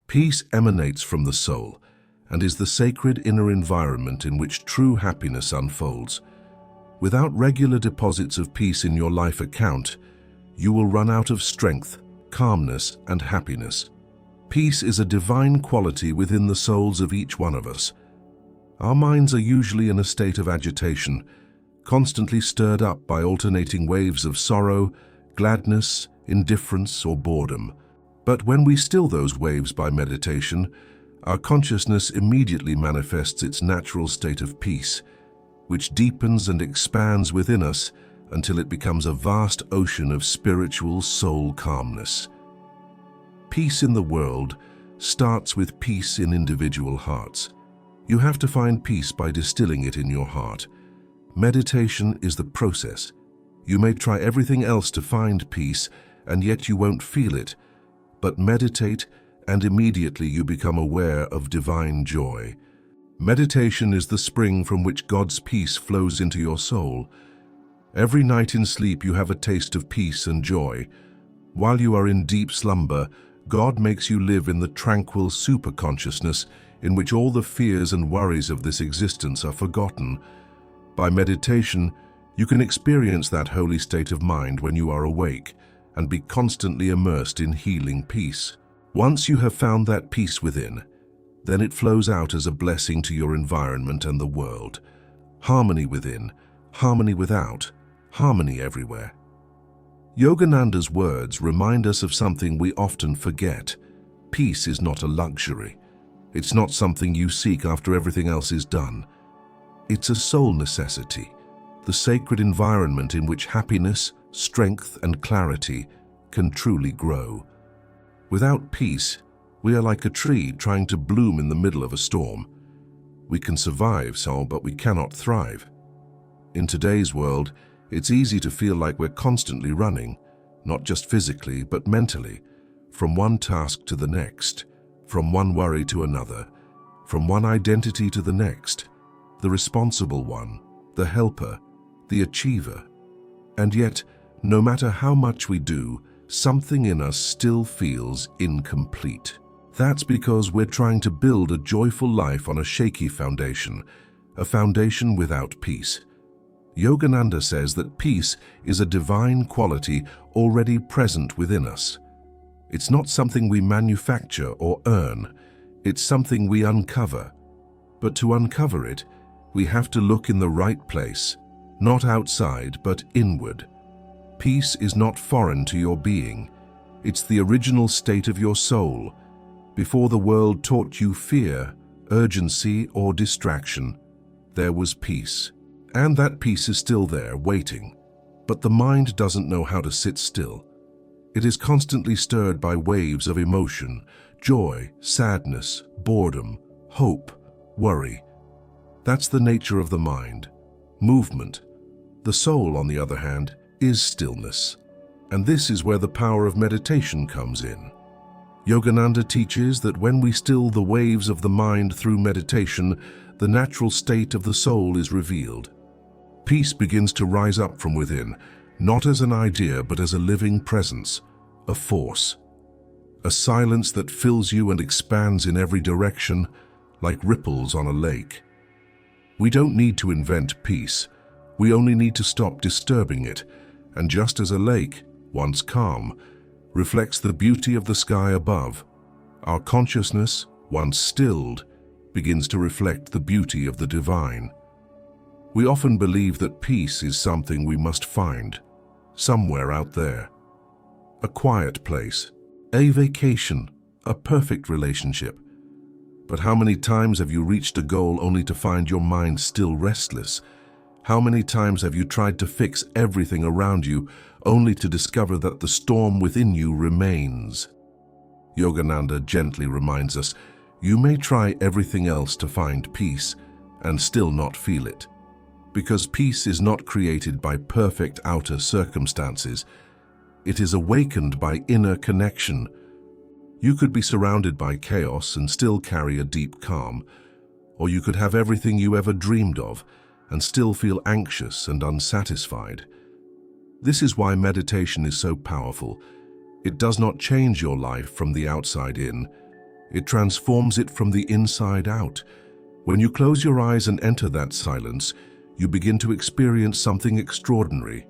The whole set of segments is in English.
Peace emanates from the soul and is the sacred inner environment in which true happiness unfolds. Without regular deposits of peace in your life account, you will run out of strength, calmness, and happiness. Peace is a divine quality within the souls of each one of us. Our minds are usually in a state of agitation, constantly stirred up by alternating waves of sorrow, gladness, indifference, or boredom. But when we still those waves by meditation, our consciousness immediately manifests its natural state of peace, which deepens and expands within us until it becomes a vast ocean of spiritual soul calmness. Peace in the world starts with peace in individual hearts. You have to find peace by distilling it in your heart. Meditation is the process. You may try everything else to find peace, and yet you won't feel it. But meditate, and immediately you become aware of divine joy. Meditation is the spring from which God's peace flows into your soul. Every night in sleep you have a taste of peace and joy. While you are in deep slumber, God makes you live in the tranquil superconsciousness in which all the fears and worries of this existence are forgotten. By meditation, you can experience that holy state of mind when you are awake and be constantly immersed in healing peace. Once you have found that peace within, then it flows out as a blessing to your environment and the world. Harmony within, harmony without, harmony everywhere. Yogananda's words remind us of something we often forget. Peace is not a luxury. It's not something you seek after everything else is done. It's a soul necessity, the sacred environment in which happiness, strength, and clarity can truly grow. Without peace, we are like a tree trying to bloom in the middle of a storm. We can survive, but we cannot thrive. In today's world, it's easy to feel like we're constantly running, not just physically, but mentally, from one task to the next, from one worry to another, from one identity to the next, the responsible one, the helper, the achiever. And yet, no matter how much we do, something in us still feels incomplete. That's because we're trying to build a joyful life on a shaky foundation, a foundation without peace. Yogananda says that peace is a divine quality already present within us. It's not something we manufacture or earn, it's something we uncover. But to uncover it, we have to look in the right place, not outside but inward. Peace is not foreign to your being. It's the original state of your soul. Before the world taught you fear, urgency, or distraction, there was peace. And that peace is still there, waiting. But the mind doesn't know how to sit still. It is constantly stirred by waves of emotion, joy, sadness, boredom, hope, worry. That's the nature of the mind. Movement. The soul, on the other hand, is stillness. And this is where the power of meditation comes in. Yogananda teaches that when we still the waves of the mind through meditation, the natural state of the soul is revealed. Peace begins to rise up from within, not as an idea but as a living presence, a force. A silence that fills you and expands in every direction, like ripples on a lake. We don't need to invent peace. We only need to stop disturbing it, and just as a lake, once calm, reflects the beauty of the sky above, our consciousness, once stilled, begins to reflect the beauty of the divine. We often believe that peace is something we must find, somewhere out there. A quiet place, a vacation, a perfect relationship. But how many times have you reached a goal only to find your mind still restless? How many times have you tried to fix everything around you only to discover that the storm within you remains? Yogananda gently reminds us, you may try everything else to find peace and still not feel it. Because peace is not created by perfect outer circumstances. It is awakened by inner connection. You could be surrounded by chaos and still carry a deep calm, or you could have everything you ever dreamed of and still feel anxious and unsatisfied. This is why meditation is so powerful. It does not change your life from the outside in. It transforms it from the inside out. When you close your eyes and enter that silence, you begin to experience something extraordinary.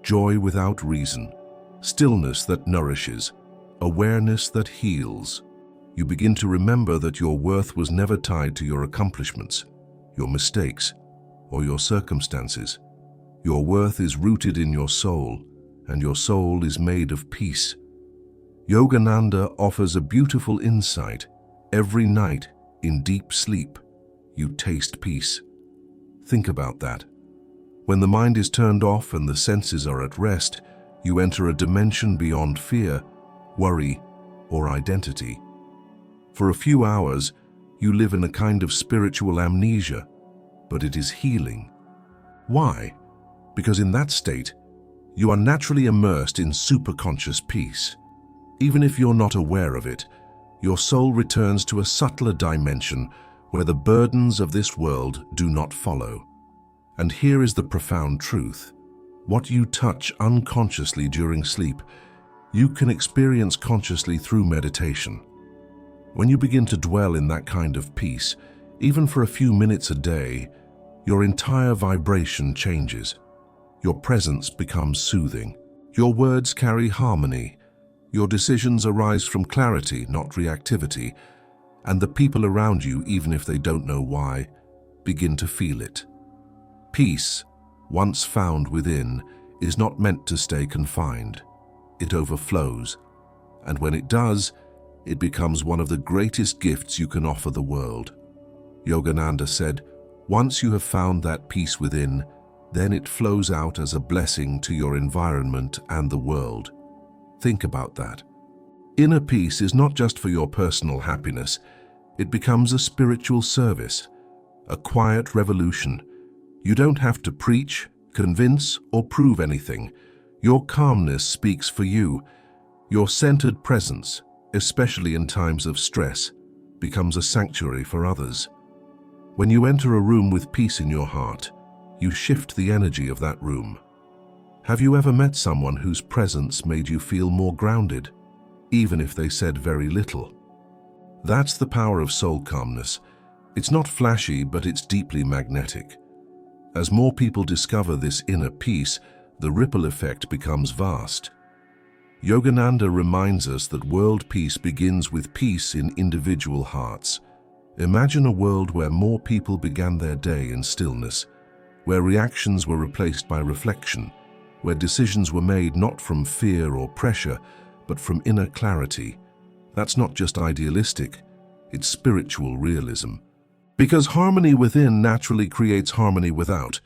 Joy without reason, stillness that nourishes, awareness that heals. You begin to remember that your worth was never tied to your accomplishments, your mistakes, or your circumstances. Your worth is rooted in your soul, and your soul is made of peace. Yogananda offers a beautiful insight. Every night, in deep sleep, you taste peace. Think about that. When the mind is turned off and the senses are at rest, you enter a dimension beyond fear, worry, or identity. For a few hours, you live in a kind of spiritual amnesia, but it is healing. Why? Because in that state, you are naturally immersed in superconscious peace. Even if you're not aware of it, your soul returns to a subtler dimension where the burdens of this world do not follow. And here is the profound truth. What you touch unconsciously during sleep, you can experience consciously through meditation. When you begin to dwell in that kind of peace, even for a few minutes a day, your entire vibration changes. Your presence becomes soothing. Your words carry harmony. Your decisions arise from clarity, not reactivity. And the people around you, even if they don't know why, begin to feel it. Peace, once found within, is not meant to stay confined. It overflows. And when it does, it becomes one of the greatest gifts you can offer the world. Yogananda said, once you have found that peace within, then it flows out as a blessing to your environment and the world. Think about that. Inner peace is not just for your personal happiness. It becomes a spiritual service, a quiet revolution. You don't have to preach, convince, or prove anything. Your calmness speaks for you. Your centered presence, especially in times of stress, becomes a sanctuary for others. When you enter a room with peace in your heart, you shift the energy of that room. Have you ever met someone whose presence made you feel more grounded, even if they said very little? That's the power of soul calmness. It's not flashy, but it's deeply magnetic. As more people discover this inner peace, the ripple effect becomes vast. Yogananda reminds us that world peace begins with peace in individual hearts. Imagine a world where more people began their day in stillness, where reactions were replaced by reflection, where decisions were made not from fear or pressure, but from inner clarity. That's not just idealistic, it's spiritual realism. Because harmony within naturally creates harmony without.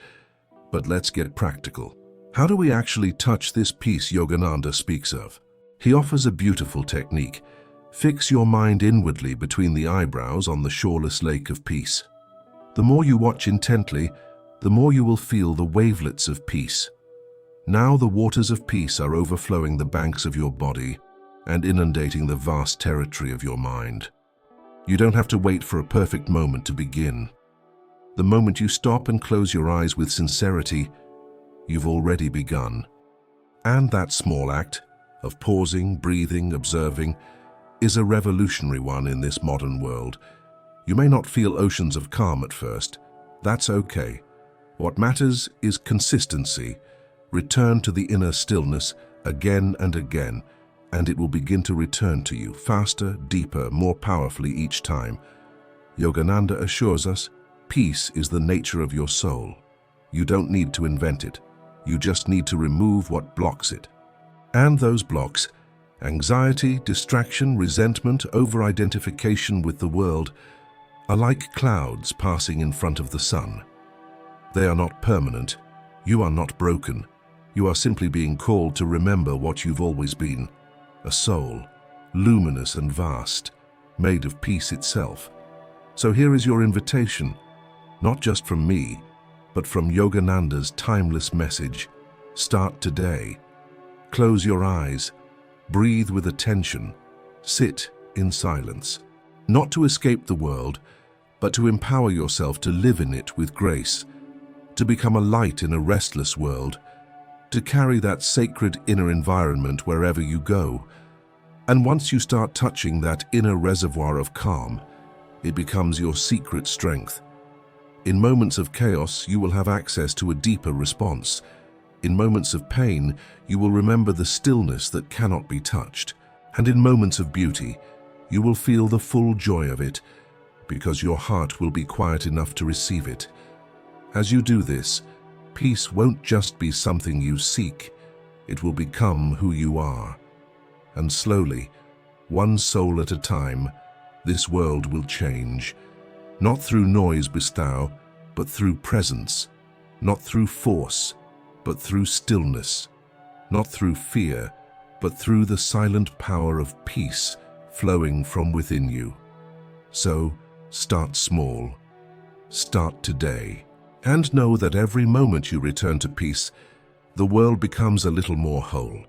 But let's get practical. How do we actually touch this peace Yogananda speaks of? He offers a beautiful technique. Fix your mind inwardly between the eyebrows on the shoreless lake of peace. The more you watch intently, the more you will feel the wavelets of peace. Now the waters of peace are overflowing the banks of your body and inundating the vast territory of your mind. You don't have to wait for a perfect moment to begin. The moment you stop and close your eyes with sincerity, you've already begun. And that small act of pausing, breathing, observing is a revolutionary one in this modern world. You may not feel oceans of calm at first. That's okay. What matters is consistency. Return to the inner stillness again and again, and it will begin to return to you faster, deeper, more powerfully each time. Yogananda assures us, peace is the nature of your soul. You don't need to invent it. You just need to remove what blocks it. And those blocks, anxiety, distraction, resentment, over-identification with the world, are like clouds passing in front of the sun. They are not permanent. You are not broken. You are simply being called to remember what you've always been, a soul, luminous and vast, made of peace itself. So here is your invitation, not just from me, but from Yogananda's timeless message. Start today. Close your eyes. Breathe with attention. Sit in silence. Not to escape the world, but to empower yourself to live in it with grace, to become a light in a restless world, to carry that sacred inner environment wherever you go. And once you start touching that inner reservoir of calm, it becomes your secret strength. In moments of chaos, you will have access to a deeper response. In moments of pain, you will remember the stillness that cannot be touched. And in moments of beauty, you will feel the full joy of it, because your heart will be quiet enough to receive it. As you do this, peace won't just be something you seek, it will become who you are. And slowly, one soul at a time, this world will change. Not through noise bestow, but through presence. Not through force, but through stillness. Not through fear, but through the silent power of peace flowing from within you. So, start small. Start today. And know that every moment you return to peace, the world becomes a little more whole.